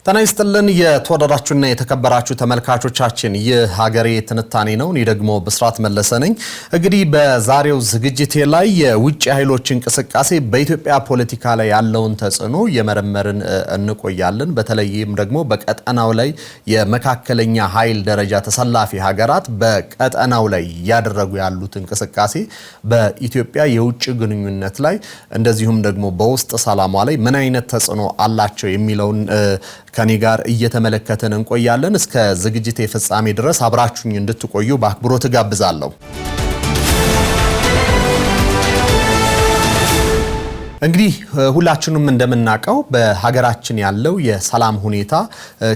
ጤና ይስጥልን የተወደዳችሁና የተከበራችሁ ተመልካቾቻችን የሀገሬ ትንታኔ ነው። እኔ ደግሞ ብስራት መለሰ ነኝ። እንግዲህ በዛሬው ዝግጅቴ ላይ የውጭ ኃይሎች እንቅስቃሴ በኢትዮጵያ ፖለቲካ ላይ ያለውን ተጽዕኖ የመረመርን እንቆያለን። በተለይም ደግሞ በቀጠናው ላይ የመካከለኛ ኃይል ደረጃ ተሰላፊ ሀገራት በቀጠናው ላይ ያደረጉ ያሉት እንቅስቃሴ በኢትዮጵያ የውጭ ግንኙነት ላይ እንደዚሁም ደግሞ በውስጥ ሰላሟ ላይ ምን አይነት ተጽዕኖ አላቸው የሚለውን ከኔ ጋር እየተመለከተን እንቆያለን። እስከ ዝግጅቴ ፍጻሜ ድረስ አብራችሁኝ እንድትቆዩ በአክብሮት ጋብዛለሁ። እንግዲህ ሁላችንም እንደምናውቀው በሀገራችን ያለው የሰላም ሁኔታ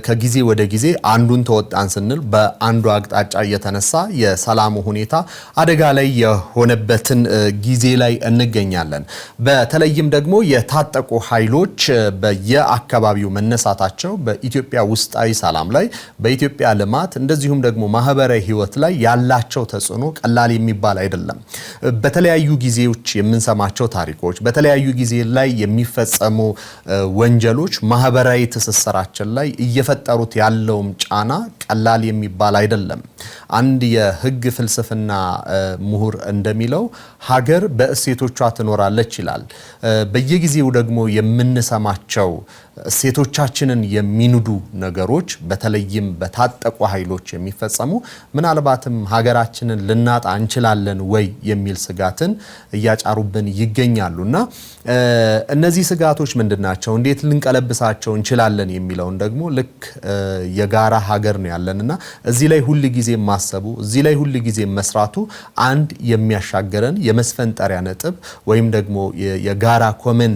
ከጊዜ ወደ ጊዜ አንዱን ተወጣን ስንል በአንዱ አቅጣጫ እየተነሳ የሰላሙ ሁኔታ አደጋ ላይ የሆነበትን ጊዜ ላይ እንገኛለን። በተለይም ደግሞ የታጠቁ ኃይሎች በየአካባቢው መነሳታቸው በኢትዮጵያ ውስጣዊ ሰላም ላይ በኢትዮጵያ ልማት እንደዚሁም ደግሞ ማህበራዊ ህይወት ላይ ያላቸው ተጽዕኖ ቀላል የሚባል አይደለም። በተለያዩ ጊዜዎች የምንሰማቸው ታሪኮች በተለያዩ ጊዜ ላይ የሚፈጸሙ ወንጀሎች ማህበራዊ ትስስራችን ላይ እየፈጠሩት ያለውም ጫና ቀላል የሚባል አይደለም። አንድ የህግ ፍልስፍና ምሁር እንደሚለው ሀገር በእሴቶቿ ትኖራለች ይላል። በየጊዜው ደግሞ የምንሰማቸው እሴቶቻችንን የሚንዱ ነገሮች በተለይም በታጠቁ ኃይሎች የሚፈጸሙ ምናልባትም ሀገራችንን ልናጣ እንችላለን ወይ የሚል ስጋትን እያጫሩብን ይገኛሉና እነዚህ ስጋቶች ምንድናቸው? እንዴት ልንቀለብሳቸው እንችላለን የሚለውን ደግሞ ልክ የጋራ ሀገር ነው ያለንና እዚህ ላይ ሁሉ ጊዜ ማሰቡ እዚህ ላይ ሁሉ ጊዜ መስራቱ አንድ የሚያሻገረን የመስፈንጠሪያ ነጥብ ወይም ደግሞ የጋራ ኮመን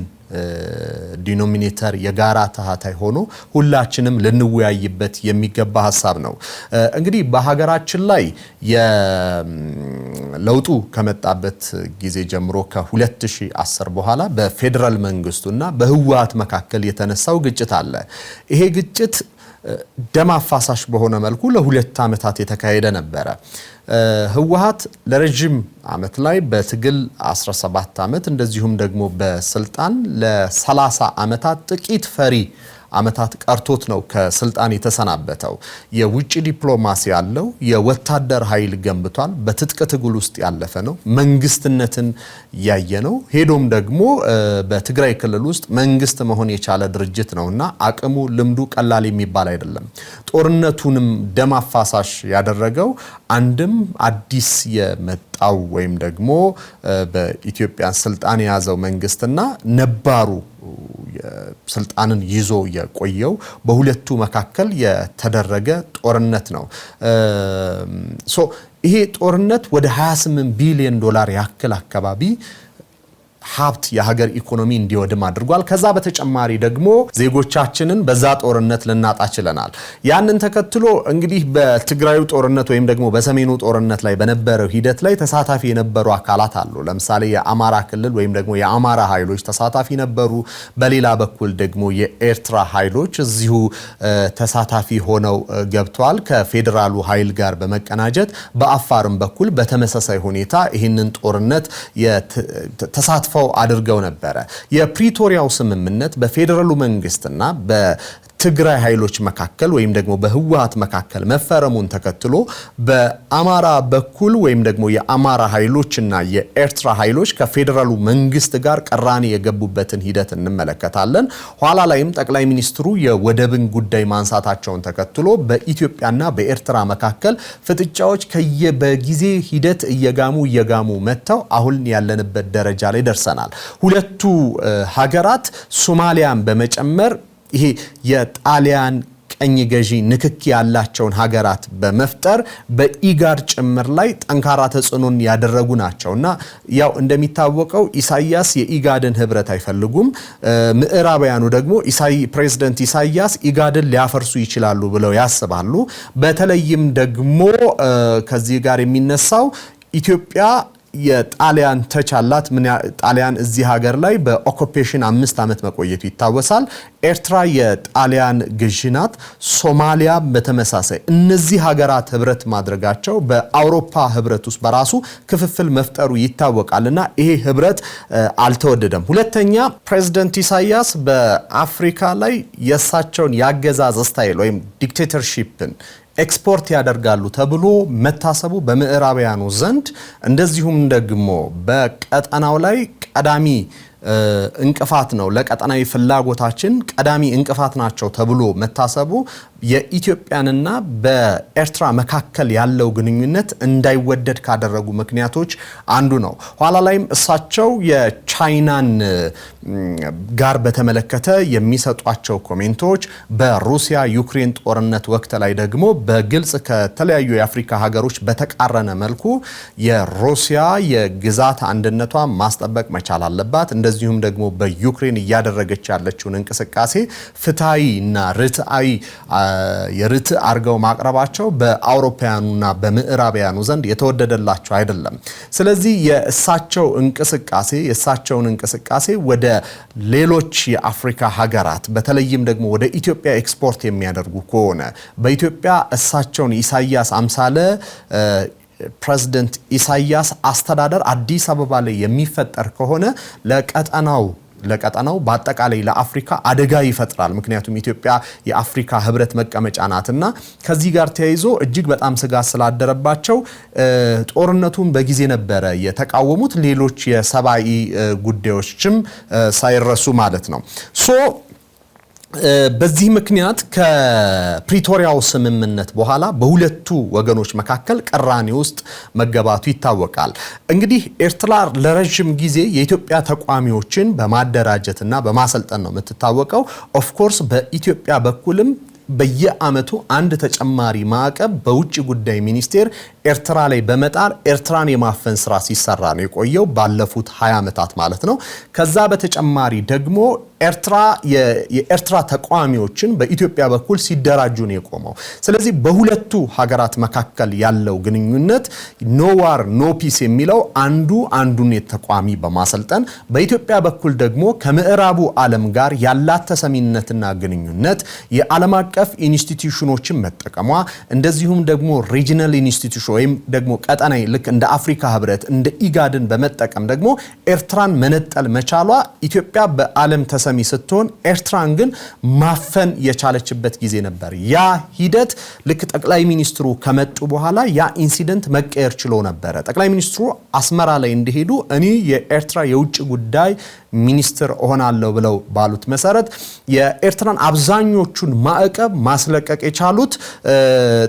ዲኖሚኔተር የጋራ ታሃታይ ሆኖ ሁላችንም ልንወያይበት የሚገባ ሐሳብ ነው። እንግዲህ በሀገራችን ላይ የለውጡ ከመጣበት ጊዜ ጀምሮ ከ2010 በኋላ በፌደራል መንግስቱና በህወሓት መካከል የተነሳው ግጭት አለ። ይሄ ግጭት ደም አፋሳሽ በሆነ መልኩ ለ2 ዓመታት የተካሄደ ነበረ። ህወሓት ለረጅም ዓመት ላይ በትግል 17 ዓመት እንደዚሁም ደግሞ በስልጣን ለ30 ዓመታት ጥቂት ፈሪ ዓመታት ቀርቶት ነው ከስልጣን የተሰናበተው። የውጭ ዲፕሎማሲ ያለው የወታደር ኃይል ገንብቷል። በትጥቅ ትግል ውስጥ ያለፈ ነው። መንግስትነትን ያየ ነው። ሄዶም ደግሞ በትግራይ ክልል ውስጥ መንግስት መሆን የቻለ ድርጅት ነውና አቅሙ ልምዱ ቀላል የሚባል አይደለም። ጦርነቱንም ደም አፋሳሽ ያደረገው አንድም አዲስ የመጣው ወይም ደግሞ በኢትዮጵያ ስልጣን የያዘው መንግስትና ነባሩ ስልጣንን ይዞ የቆየው በሁለቱ መካከል የተደረገ ጦርነት ነው። ይሄ ጦርነት ወደ 28 ቢሊዮን ዶላር ያክል አካባቢ ሀብት የሀገር ኢኮኖሚ እንዲወድም አድርጓል። ከዛ በተጨማሪ ደግሞ ዜጎቻችንን በዛ ጦርነት ልናጣ ችለናል። ያንን ተከትሎ እንግዲህ በትግራዩ ጦርነት ወይም ደግሞ በሰሜኑ ጦርነት ላይ በነበረው ሂደት ላይ ተሳታፊ የነበሩ አካላት አሉ። ለምሳሌ የአማራ ክልል ወይም ደግሞ የአማራ ኃይሎች ተሳታፊ ነበሩ። በሌላ በኩል ደግሞ የኤርትራ ኃይሎች እዚሁ ተሳታፊ ሆነው ገብተዋል ከፌደራሉ ኃይል ጋር በመቀናጀት። በአፋርም በኩል በተመሳሳይ ሁኔታ ይህንን ጦርነት ተሳትፈው አድርገው ነበረ። የፕሪቶሪያው ስምምነት በፌደራሉ መንግስትና በትግራይ ኃይሎች መካከል ወይም ደግሞ በህወሓት መካከል መፈረሙን ተከትሎ በአማራ በኩል ወይም ደግሞ የአማራ ኃይሎችና የኤርትራ ኃይሎች ከፌደራሉ መንግስት ጋር ቅራኔ የገቡበትን ሂደት እንመለከታለን። ኋላ ላይም ጠቅላይ ሚኒስትሩ የወደብን ጉዳይ ማንሳታቸውን ተከትሎ በኢትዮጵያና በኤርትራ መካከል ፍጥጫዎች በጊዜ ሂደት እየጋሙ መተው አሁን ያለንበት ደረጃ ላይ ደርሰናል። ሁለቱ ሀገራት ሶማሊያን በመጨመር ይሄ የጣሊያን ቀኝ ገዢ ንክኪ ያላቸውን ሀገራት በመፍጠር በኢጋድ ጭምር ላይ ጠንካራ ተጽዕኖን ያደረጉ ናቸውና ያው እንደሚታወቀው ኢሳያስ የኢጋድን ህብረት አይፈልጉም። ምዕራባውያኑ ደግሞ ፕሬዝዳንት ኢሳያስ ኢጋድን ሊያፈርሱ ይችላሉ ብለው ያስባሉ። በተለይም ደግሞ ከዚህ ጋር የሚነሳው ኢትዮጵያ የጣሊያን ተቻላት ጣሊያን እዚህ ሀገር ላይ በኦኩፔሽን 5 ዓመት መቆየቱ ይታወሳል። ኤርትራ የጣሊያን ግዢ ናት። ሶማሊያ በተመሳሳይ እነዚህ ሀገራት ህብረት ማድረጋቸው በአውሮፓ ህብረት ውስጥ በራሱ ክፍፍል መፍጠሩ ይታወቃልና ይሄ ህብረት አልተወደደም። ሁለተኛ ፕሬዝዳንት ኢሳያስ በአፍሪካ ላይ የሳቸውን ያገዛዝ ስታይል ወይም ዲክቴተርሺፕን ኤክስፖርት ያደርጋሉ ተብሎ መታሰቡ በምዕራባውያኑ ዘንድ እንደዚሁም ደግሞ በቀጠናው ላይ ቀዳሚ እንቅፋት ነው፣ ለቀጠናዊ ፍላጎታችን ቀዳሚ እንቅፋት ናቸው ተብሎ መታሰቡ የኢትዮጵያንና በኤርትራ መካከል ያለው ግንኙነት እንዳይወደድ ካደረጉ ምክንያቶች አንዱ ነው። ኋላ ላይም እሳቸው የቻይናን ጋር በተመለከተ የሚሰጧቸው ኮሜንቶች በሩሲያ ዩክሬን ጦርነት ወቅት ላይ ደግሞ በግልጽ ከተለያዩ የአፍሪካ ሀገሮች በተቃረነ መልኩ የሩሲያ የግዛት አንድነቷ ማስጠበቅ መቻል አለባት፣ እንደዚሁም ደግሞ በዩክሬን እያደረገች ያለችውን እንቅስቃሴ ፍትሃዊና ርትዓዊ የርት አርገው ማቅረባቸው በአውሮፓውያኑና በምዕራባውያኑ ዘንድ የተወደደላቸው አይደለም። ስለዚህ የእሳቸውን እንቅስቃሴ ወደ ሌሎች የአፍሪካ ሀገራት በተለይም ደግሞ ወደ ኢትዮጵያ ኤክስፖርት የሚያደርጉ ከሆነ በኢትዮጵያ እሳቸውን ኢሳያስ አምሳለ ፕሬዝዳንት ኢሳያስ አስተዳደር አዲስ አበባ ላይ የሚፈጠር ከሆነ ለቀጠናው በአጠቃላይ ለአፍሪካ አደጋ ይፈጥራል። ምክንያቱም ኢትዮጵያ የአፍሪካ ህብረት መቀመጫ ናትና ከዚህ ጋር ተያይዞ እጅግ በጣም ስጋት ስላደረባቸው ጦርነቱን በጊዜ ነበረ የተቃወሙት። ሌሎች የሰብአዊ ጉዳዮችም ሳይረሱ ማለት ነው። በዚህ ምክንያት ከፕሪቶሪያው ስምምነት በኋላ በሁለቱ ወገኖች መካከል ቅራኔ ውስጥ መገባቱ ይታወቃል። እንግዲህ ኤርትራ ለረጅም ጊዜ የኢትዮጵያ ተቋሚዎችን በማደራጀትና በማሰልጠን ነው የምትታወቀው። ኦፍ ኮርስ በኢትዮጵያ በኩልም በየአመቱ አንድ ተጨማሪ ማዕቀብ በውጭ ጉዳይ ሚኒስቴር ኤርትራ ላይ በመጣል ኤርትራን የማፈን ስራ ሲሰራ ነው የቆየው ባለፉት 20 ዓመታት ማለት ነው። ከዛ በተጨማሪ ደግሞ የኤርትራ ተቋሚዎችን በኢትዮጵያ በኩል ሲደራጁ ነው የቆመው። ስለዚህ በሁለቱ ሀገራት መካከል ያለው ግንኙነት ኖ ዋር ኖ ፒስ የሚለው አንዱን የተቋሚ በማሰልጠን በኢትዮጵያ በኩል ደግሞ ከምዕራቡ ዓለም ጋር ያላት ተሰሚነትና ግንኙነት የዓለም አቀፍ ኢንስቲትዩሽኖችን መጠቀሟ እንደዚሁም ደግሞ ሪጂናል ኢንስቲትዩሽን ወይም ደግሞ ቀጠናዊ ልክ እንደ አፍሪካ ህብረት እንደ ኢጋድን በመጠቀም ደግሞ ኤርትራን መነጠል መቻሏ ኢትዮጵያ በዓለም ተሰሚ ስትሆን ኤርትራን ግን ማፈን የቻለችበት ጊዜ ነበር። ያ ሂደት ልክ ጠቅላይ ሚኒስትሩ ከመጡ በኋላ ያ ኢንሲደንት መቀየር ችሎ ነበር። ጠቅላይ ሚኒስትሩ አስመራ ላይ እንደሄዱ እኔ የኤርትራ የውጭ ጉዳይ ሚኒስትር ሆናለሁ ብለው ባሉት መሰረት የኤርትራን አብዛኞቹን ማዕቀብ ማስለቀቅ የቻሉት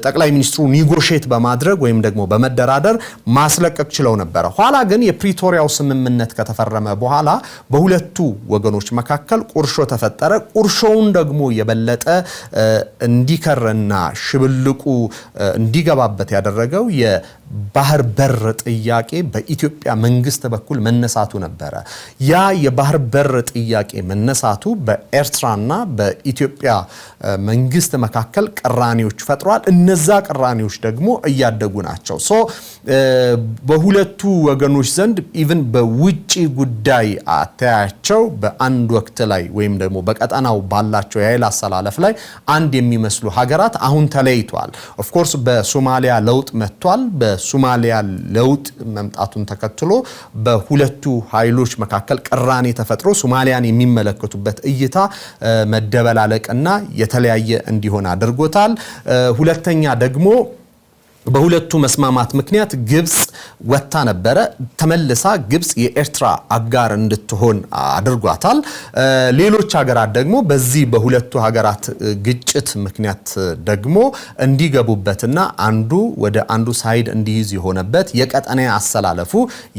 ጠቅላይ ሚኒስትሩ ኒጎሼት በማድረግ ወይም ደግሞ በመደራደር ማስለቀቅ ችለው ነበር። ኋላ ግን የፕሪቶሪያው ስምምነት ከተፈረመ በኋላ በሁለቱ ወገኖች መካከል ቁርሾ ተፈጠረ። ቁርሾውን ደግሞ የበለጠ እንዲከረና ሽብልቁ እንዲገባበት ያደረገው የባህር በር ጥያቄ በኢትዮጵያ መንግስት በኩል መነሳቱ ነበረ። ያ የባህር በር ጥያቄ መነሳቱ በኤርትራና በኢትዮጵያ መንግስት መካከል ቅራኔዎች ፈጥሯል። እነዛ ቅራኔዎች ደግሞ እያደጉ ናቸው። በሁለቱ ወገኖች ዘንድ ኢቭን በውጪ ጉዳይ አተያያቸው በአንድ ወቅት ላይ ወይም ደግሞ በቀጠናው ባላቸው የኃይል አሰላለፍ ላይ አንድ የሚመስሉ ሀገራት አሁን ተለይቷል። ኦፍ ኮርስ በሶማሊያ ለውጥ መጥቷል። በሶማሊያ ለውጥ መምጣቱን ተከትሎ በሁለቱ ኃይሎች መካከል ቅራኔ ተፈጥሮ ሶማሊያን የሚመለከቱበት እይታ መደበላለቅና የተለያየ እንዲሆን አድርጎታል። ሁለተኛ ደግሞ በሁለቱ መስማማት ምክንያት ግብጽ ወጣ ነበረ። ተመልሳ ግብጽ የኤርትራ አጋር እንድትሆን አድርጓታል። ሌሎች ሀገራት ደግሞ በዚህ በሁለቱ ሀገራት ግጭት ምክንያት ደግሞ እንዲገቡበትና አንዱ ወደ አንዱ ሳይድ እንዲይዝ የሆነበት የቀጠና አሰላለፉ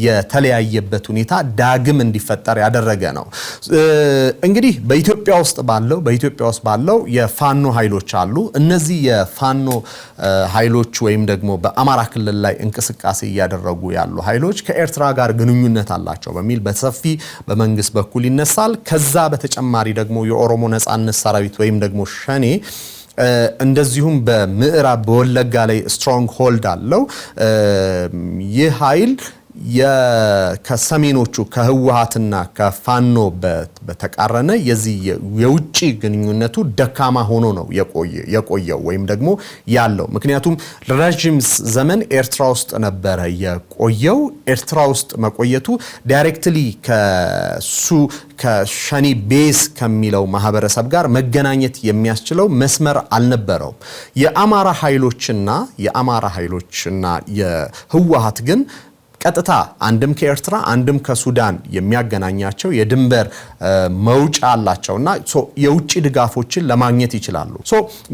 የተለያየበት ሁኔታ ዳግም እንዲፈጠር ያደረገ ነው። እንግዲህ በኢትዮጵያ ውስጥ ባለው የፋኖ ኃይሎች አሉ። እነዚህ የፋኖ ኃይሎች ወይም ደግሞ በአማራ ክልል ላይ እንቅስቃሴ እያደረጉ ያሉ ኃይሎች ከኤርትራ ጋር ግንኙነት አላቸው በሚል በሰፊ በመንግስት በኩል ይነሳል። ከዛ በተጨማሪ ደግሞ የኦሮሞ ነጻነት ሰራዊት ወይም ደግሞ ሸኔ እንደዚሁም በምዕራብ በወለጋ ላይ ስትሮንግ ሆልድ አለው። ይህ ኃይል ከሰሜኖቹ ከህወሓትና ከፋኖ በተቃረነ የዚህ የውጪ ግንኙነቱ ደካማ ሆኖ ነው የቆየው ወይም ደግሞ ያለው። ምክንያቱም ረጅም ዘመን ኤርትራ ውስጥ ነበረ የቆየው። ኤርትራ ውስጥ መቆየቱ ዳይሬክትሊ ከሸኔ ቤዝ ከሚለው ማህበረሰብ ጋር መገናኘት የሚያስችለው መስመር አልነበረውም። የአማራ ኃይሎችና የህወሓት ግን ቀጥታ አንድም ከኤርትራ አንድም ከሱዳን የሚያገናኛቸው የድንበር መውጫ አላቸውና የውጭ ድጋፎችን ለማግኘት ይችላሉ።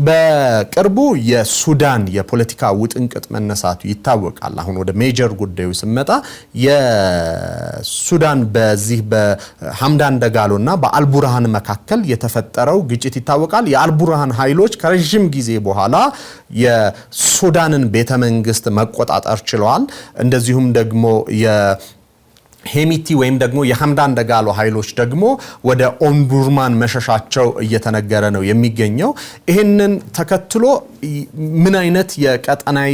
በቅርቡ የሱዳን የፖለቲካ ውጥንቅጥ መነሳቱ ይታወቃል። አሁን ወደ ሜጀር ጉዳዩ ስመጣ የሱዳን በዚህ በሐምዳን ደጋሎና በአልቡርሃን መካከል የተፈጠረው ግጭት ይታወቃል። የአልቡርሃን ኃይሎች ከረጅም ጊዜ በኋላ የሱዳንን ቤተመንግስት መቆጣጠር ችለዋል። እንደዚሁም ደግሞ ሄሚቲ ወይም ደግሞ የሐምዳን ደጋሎ ኃይሎች ደግሞ ወደ ኦምዱርማን መሸሻቸው እየተነገረ ነው የሚገኘው። ይሄንን ተከትሎ ምን አይነት የቀጠናዊ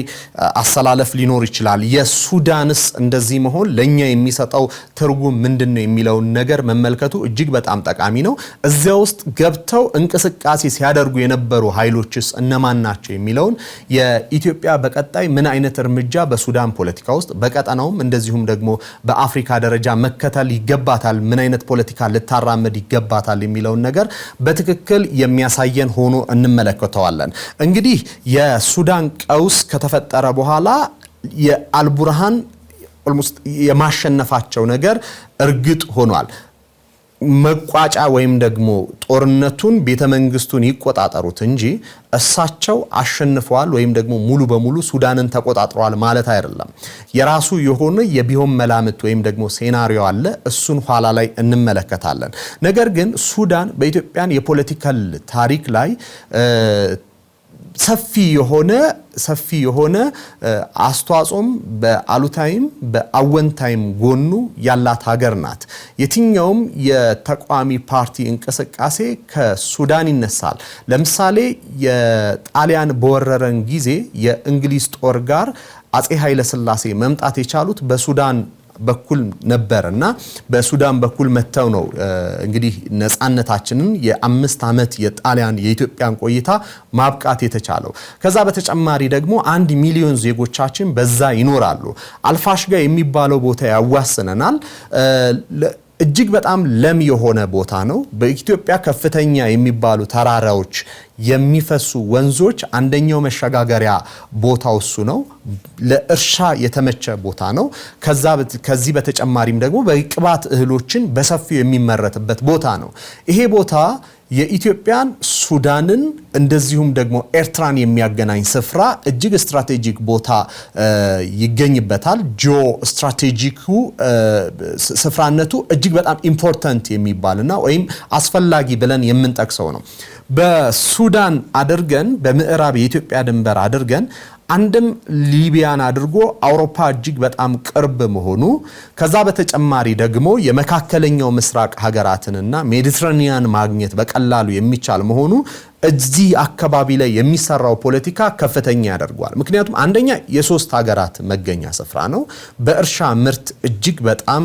አሰላለፍ ሊኖር ይችላል? የሱዳንስ እንደዚህ መሆን ለኛ የሚሰጠው ትርጉም ምንድነው የሚለው ነገር መመልከቱ እጅግ በጣም ጠቃሚ ነው። እዚያ ውስጥ ገብተው እንቅስቃሴ ሲያደርጉ የነበሩ ኃይሎችስ እነማን ናቸው የሚለውን የኢትዮጵያ በቀጣይ ምን አይነት እርምጃ በሱዳን ፖለቲካ ውስጥ በቀጠናውም እንደዚሁም ደግሞ በአፍሪካ ደረጃ መከተል ይገባታል፣ ምን አይነት ፖለቲካ ልታራመድ ይገባታል የሚለውን ነገር በትክክል የሚያሳየን ሆኖ እንመለከተዋለን። እንግዲህ የሱዳን ቀውስ ከተፈጠረ በኋላ የአልቡርሃን ኦልሞስት የማሸነፋቸው ነገር እርግጥ ሆኗል። መቋጫ ወይም ደግሞ ጦርነቱን ቤተመንግስቱን ይቆጣጠሩት እንጂ እሳቸው አሸንፈዋል ወይም ደግሞ ሙሉ በሙሉ ሱዳንን ተቆጣጥረዋል ማለት አይደለም። የራሱ የሆነ የቢሆን መላምት ወይም ደግሞ ሴናሪዮ አለ። እሱን ኋላ ላይ እንመለከታለን። ነገር ግን ሱዳን በኢትዮጵያን የፖለቲካል ታሪክ ላይ ሰፊ የሆነ አስተዋጽኦም በአሉታይም በአወንታይም ጎኑ ያላት ሀገር ናት። የትኛውም የተቋሚ ፓርቲ እንቅስቃሴ ከሱዳን ይነሳል። ለምሳሌ የጣሊያን በወረረን ጊዜ የእንግሊዝ ጦር ጋር አጼ ኃይለ ሥላሴ መምጣት የቻሉት በሱዳን በኩል ነበርና በሱዳን በኩል መተው ነው እንግዲህ ነፃነታችንን የ5 ዓመት የጣሊያን የኢትዮጵያን ቆይታ ማብቃት የተቻለው። ከዛ በተጨማሪ ደግሞ 1 ሚሊዮን ዜጎቻችን በዛ ይኖራሉ። አልፋሽጋ የሚባለው ቦታ ያዋስነናል። እጅግ በጣም ለም የሆነ ቦታ ነው። በኢትዮጵያ ከፍተኛ የሚባሉ ተራራዎች የሚፈሱ ወንዞች አንደኛው መሸጋገሪያ ቦታው እሱ ነው። ለእርሻ የተመቸ ቦታ ነው። ከዚህ በተጨማሪም ደግሞ በቅባት እህሎችን በሰፊው የሚመረትበት ቦታ ነው። ይሄ ቦታ የኢትዮጵያን ሱዳንን እንደዚሁም ደግሞ ኤርትራን የሚያገናኝ ስፍራ እጅግ ስትራቴጂክ ቦታ ይገኝበታል። ጂኦ ስትራቴጂኩ ስፍራነቱ እጅግ በጣም ኢምፖርታንት የሚባልና ወይም አስፈላጊ ብለን የምንጠቅሰው ነው። በሱዳን አድርገን በምዕራብ የኢትዮጵያ ድንበር አድርገን አንድም ሊቢያን አድርጎ አውሮፓ እጅግ በጣም ቅርብ መሆኑ ከዛ በተጨማሪ ደግሞ የመካከለኛው ምስራቅ ሀገራትንና ሜዲትራኒያን ማግኘት በቀላሉ የሚቻል መሆኑ እዚህ አካባቢ ላይ የሚሰራው ፖለቲካ ከፍተኛ ያደርገዋል። ምክንያቱም አንደኛ የሶስት ሀገራት መገኛ ስፍራ ነው። በእርሻ ምርት እጅግ በጣም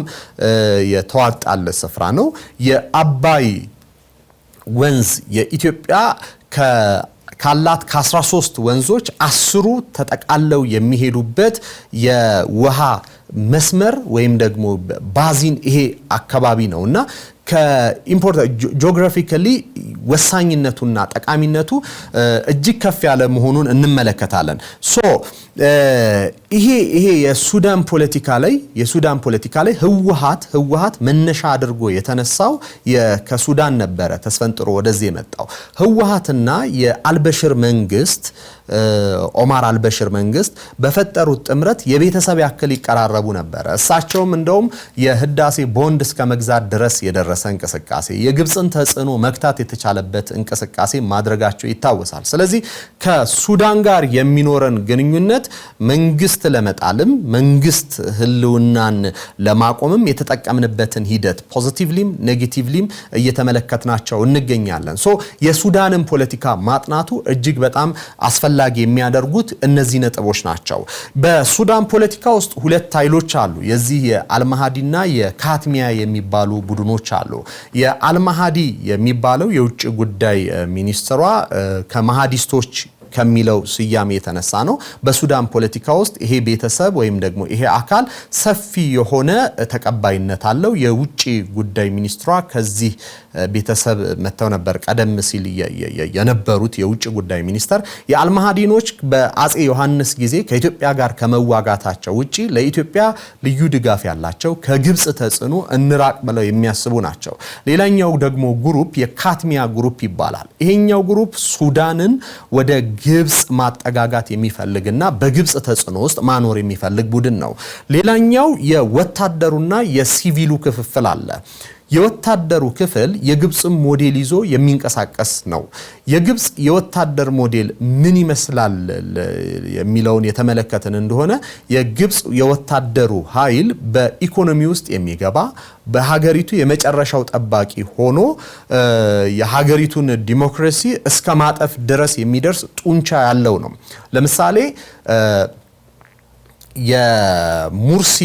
የተዋጣለ ስፍራ ነው። የአባይ ወንዝ የኢትዮጵያ ካላት ከ13 ወንዞች 10ሩ ተጠቃለው የሚሄዱበት የውሃ መስመር ወይም ደግሞ ባዚን ይሄ አካባቢ ነውና ጂኦግራፊካሊ ወሳኝነቱና ጠቃሚነቱ እጅግ ከፍ ያለ መሆኑን እንመለከታለን። ይሄ የሱዳን ፖለቲካ ላይ ህወሓት መነሻ አድርጎ የተነሳው ከሱዳን ነበረ ተስፈንጥሮ ወደዚህ የመጣው። ህወሓትና የአልበሽር መንግስት ኦማር አልበሽር መንግስት በፈጠሩት ጥምረት የቤተሰብ ያክል ይቀራረቡ ነበር። እሳቸውም እንደውም የህዳሴ ቦንድ እስከ መግዛት ድረስ የደረሰ እንቅስቃሴ የግብፅን ተጽዕኖ መክታት የተቻለበት እንቅስቃሴ ማድረጋቸው ይታወሳል። ስለዚህ ከሱዳን ጋር የሚኖረን ግንኙነት መንግስት ለመጣልም መንግስት ህልውናን ለማቆምም የተጠቀምንበትን ሂደት ፖዚቲቭሊም ኔጌቲቭሊም እየተመለከትናቸው እንገኛለን። የሱዳንን ፖለቲካ ማጥናቱ እጅግ በጣም አስፈላጊ አስፈላጊ የሚያደርጉት እነዚህ ነጥቦች ናቸው። በሱዳን ፖለቲካ ውስጥ ሁለት ኃይሎች አሉ። የዚህ የአልማሃዲና የካትሚያ የሚባሉ ቡድኖች አሉ። የአልማሃዲ የሚባለው የውጭ ጉዳይ ሚኒስትሯ ከማሃዲስቶች ከሚለው ስያሜ የተነሳ ነው። በሱዳን ፖለቲካ ውስጥ ይሄ ቤተሰብ ወይም ደግሞ ይሄ አካል ሰፊ የሆነ ተቀባይነት አለው። የውጭ ጉዳይ ሚኒስትሯ ከዚህ ቤተሰብ መተው ነበር ቀደም ሲል የነበሩት የውጭ ጉዳይ ሚኒስተር። የአልማሃዲኖች በአጼ ዮሐንስ ጊዜ ከኢትዮጵያ ጋር ከመዋጋታቸው ውጪ ለኢትዮጵያ ልዩ ድጋፍ ያላቸው ከግብጽ ተጽዕኖ እንራቅ ብለው የሚያስቡ ናቸው። ሌላኛው ደግሞ ግሩፕ የካትሚያ ግሩፕ ይባላል። ይሄኛው ግሩፕ ሱዳንን ወደ ግብጽ ማጠጋጋት የሚፈልግና በግብጽ ተጽዕኖ ውስጥ ማኖር የሚፈልግ ቡድን ነው። ሌላኛው የወታደሩና የሲቪሉ ክፍፍል አለ። የወታደሩ ክፍል የግብጽ ሞዴል ይዞ የሚንቀሳቀስ ነው። የግብጽ የወታደር ሞዴል ምን ይመስላል የሚለውን የተመለከትን እንደሆነ የግብጽ የወታደሩ ኃይል በኢኮኖሚ ውስጥ የሚገባ በሀገሪቱ የመጨረሻው ጠባቂ ሆኖ የሀገሪቱን ዲሞክራሲ እስከ ማጠፍ ድረስ የሚደርስ ጡንቻ ያለው ነው። ለምሳሌ የሙርሲ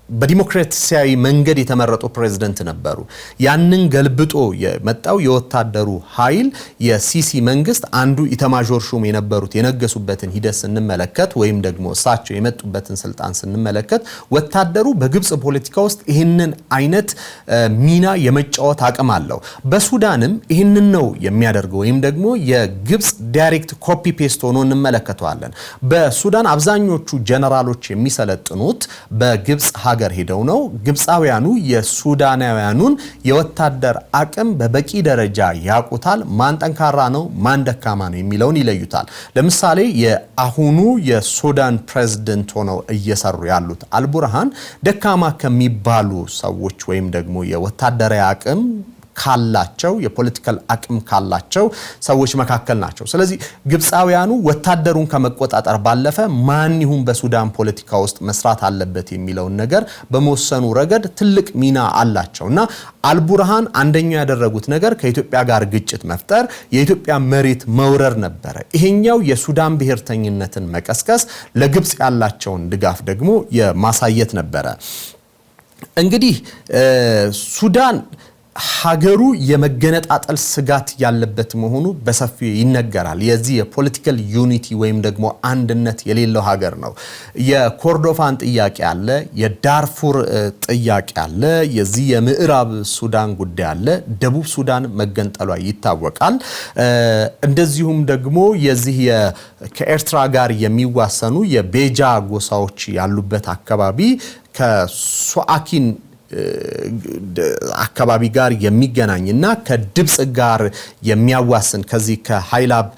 በዲሞክራሲያዊ መንገድ የተመረጡ ፕሬዝዳንት ነበሩ። ያንን ገልብጦ የመጣው የወታደሩ ኃይል የሲሲ መንግስት አንዱ ኢታማዦር ሹም የነበሩት የነገሱበትን ሂደት ስንመለከት ወይም ደግሞ እሳቸው የመጡበትን ስልጣን ስንመለከት ወታደሩ በግብጽ ፖለቲካ ውስጥ ይህንን አይነት ሚና የመጫወት አቅም አለው። በሱዳንም ይህንን ነው የሚያደርገው ወይም ደግሞ የግብጽ ዳይሬክት ኮፒ ፔስት ሆኖ እንመለከተዋለን። በሱዳን አብዛኞቹ ጀነራሎች የሚሰለጥኑት በግብጽ ሀገር ሄደው ነው። ግብጻውያኑ የሱዳናውያኑን የወታደር አቅም በበቂ ደረጃ ያውቁታል። ማን ጠንካራ ነው፣ ማን ደካማ ነው የሚለውን ይለዩታል። ለምሳሌ የአሁኑ የሱዳን ፕሬዝዳንት ሆነው እየሰሩ ያሉት አልቡርሃን ደካማ ከሚባሉ ሰዎች ወይም ደግሞ የወታደራዊ አቅም ካላቸው የፖለቲካል አቅም ካላቸው ሰዎች መካከል ናቸው። ስለዚህ ግብጻውያኑ ወታደሩን ከመቆጣጠር ባለፈ ማን ይሁን በሱዳን ፖለቲካ ውስጥ መስራት አለበት የሚለውን ነገር በመወሰኑ ረገድ ትልቅ ሚና አላቸውና አልቡርሃን አንደኛው ያደረጉት ነገር ከኢትዮጵያ ጋር ግጭት መፍጠር፣ የኢትዮጵያ መሬት መውረር ነበረ። ይሄኛው የሱዳን ብሔርተኝነትን መቀስቀስ፣ ለግብጽ ያላቸውን ድጋፍ ደግሞ የማሳየት ነበረ። እንግዲህ ሱዳን ሀገሩ የመገነጣጠል ስጋት ያለበት መሆኑ በሰፊው ይነገራል። የዚህ የፖለቲካል ዩኒቲ ወይም ደግሞ አንድነት የሌለው ሀገር ነው። የኮርዶፋን ጥያቄ አለ፣ የዳርፉር ጥያቄ አለ፣ የዚህ የምዕራብ ሱዳን ጉዳይ አለ፣ ደቡብ ሱዳን መገንጠሏ ይታወቃል። እንደዚሁም ደግሞ የዚህ ከኤርትራ ጋር የሚዋሰኑ የቤጃ ጎሳዎች ያሉበት አካባቢ ከሶአኪን አካባቢ ጋር የሚገናኝና ከድብጽ ጋር የሚያዋስን ከዚህ ከሃይላብ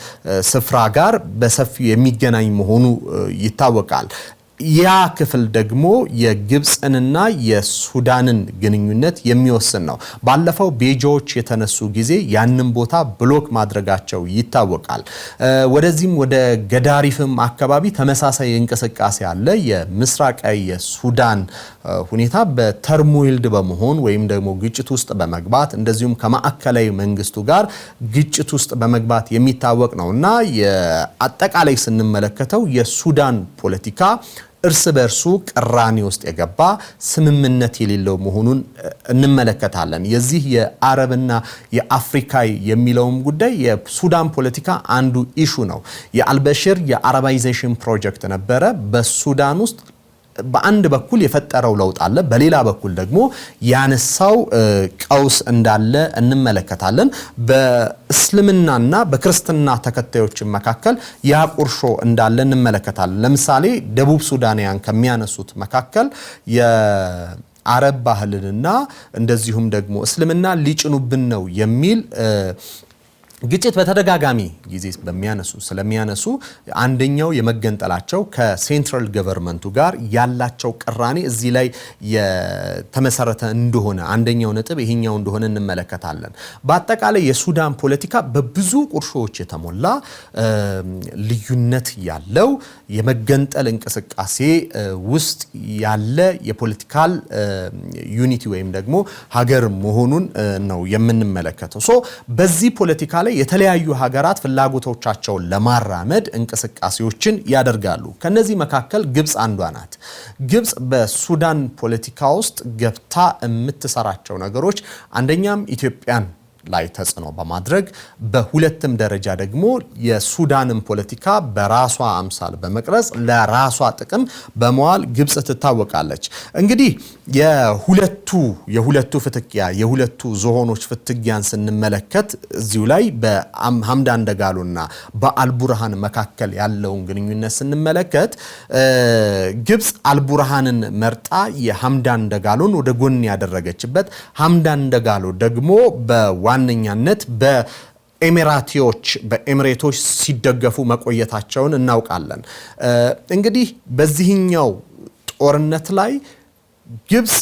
ስፍራ ጋር በሰፊው የሚገናኝ መሆኑ ይታወቃል። ያ ክፍል ደግሞ የግብጽንና የሱዳንን ግንኙነት የሚወስን ነው። ባለፈው ቤጃዎች የተነሱ ጊዜ ያንን ቦታ ብሎክ ማድረጋቸው ይታወቃል። ወደዚህም ወደ ገዳሪፍም አካባቢ ተመሳሳይ እንቅስቃሴ አለ። የምስራቃዊ የሱዳን ሁኔታ በተርሞይልድ በመሆን ወይም ደግሞ ግጭት ውስጥ በመግባት እንደዚሁም ከማዕከላዊ መንግስቱ ጋር ግጭት ውስጥ በመግባት የሚታወቅ ነውና የአጠቃላይ ስንመለከተው የሱዳን ፖለቲካ እርስ በርሱ ቅራኔ ውስጥ የገባ ስምምነት የሌለው መሆኑን እንመለከታለን። የዚህ የአረብና የአፍሪካይ የሚለውም ጉዳይ የሱዳን ፖለቲካ አንዱ ኢሹ ነው። የአልበሽር የአረባይዜሽን ፕሮጀክት ነበረ። በሱዳን ውስጥ በአንድ በኩል የፈጠረው ለውጥ አለ፣ በሌላ በኩል ደግሞ ያነሳው ቀውስ እንዳለ እንመለከታለን። በእስልምናና በክርስትና ተከታዮች መካከል ያ ቁርሾ እንዳለ እንመለከታለን። ለምሳሌ ደቡብ ሱዳናውያን ከሚያነሱት መካከል የአረብ ባህልንና እንደዚሁም ደግሞ እስልምና ሊጭኑብን ነው የሚል ግጭት በተደጋጋሚ ጊዜ ስለሚያነሱ አንደኛው የመገንጠላቸው ከሴንትራል ገቨርንመንቱ ጋር ያላቸው ቅራኔ እዚህ ላይ የተመሰረተ እንደሆነ አንደኛው ነጥብ ይሄኛው እንደሆነ እንመለከታለን። በአጠቃላይ የሱዳን ፖለቲካ በብዙ ቁርሾች የተሞላ ልዩነት ያለው የመገንጠል እንቅስቃሴ ውስጥ ያለ የፖለቲካል ዩኒቲ ወይም ደግሞ ሀገር መሆኑን ነው የምንመለከተው። በዚህ ፖለቲካ ላይ የተለያዩ ሀገራት ፍላጎቶቻቸውን ለማራመድ እንቅስቃሴዎችን ያደርጋሉ። ከነዚህ መካከል ግብጽ አንዷ ናት። ግብጽ በሱዳን ፖለቲካ ውስጥ ገብታ የምትሰራቸው ነገሮች አንደኛም ኢትዮጵያን ላይ ተጽዕኖ በማድረግ በሁለተኛ ደረጃ ደግሞ የሱዳንን ፖለቲካ በራሷ አምሳል በመቅረጽ ለራሷ ጥቅም በመዋል ግብጽ ትታወቃለች። እንግዲህ የሁለቱ ፍትጊያ የሁለቱ ዝሆኖች ፍትጊያን ስንመለከት እዚሁ ላይ በሐምዳን ደጋሎና በአልቡርሃን መካከል ያለውን ግንኙነት ስንመለከት ግብጽ አልቡርሃንን መርጣ የሐምዳን ደጋሎን ወደ ጎን ያደረገችበት ሐምዳን ደጋሎ ደግሞ በዋነኛነት በኤሚሬቶች ሲደገፉ መቆየታቸውን እናውቃለን። እንግዲህ በዚህኛው ጦርነት ላይ ግብጽ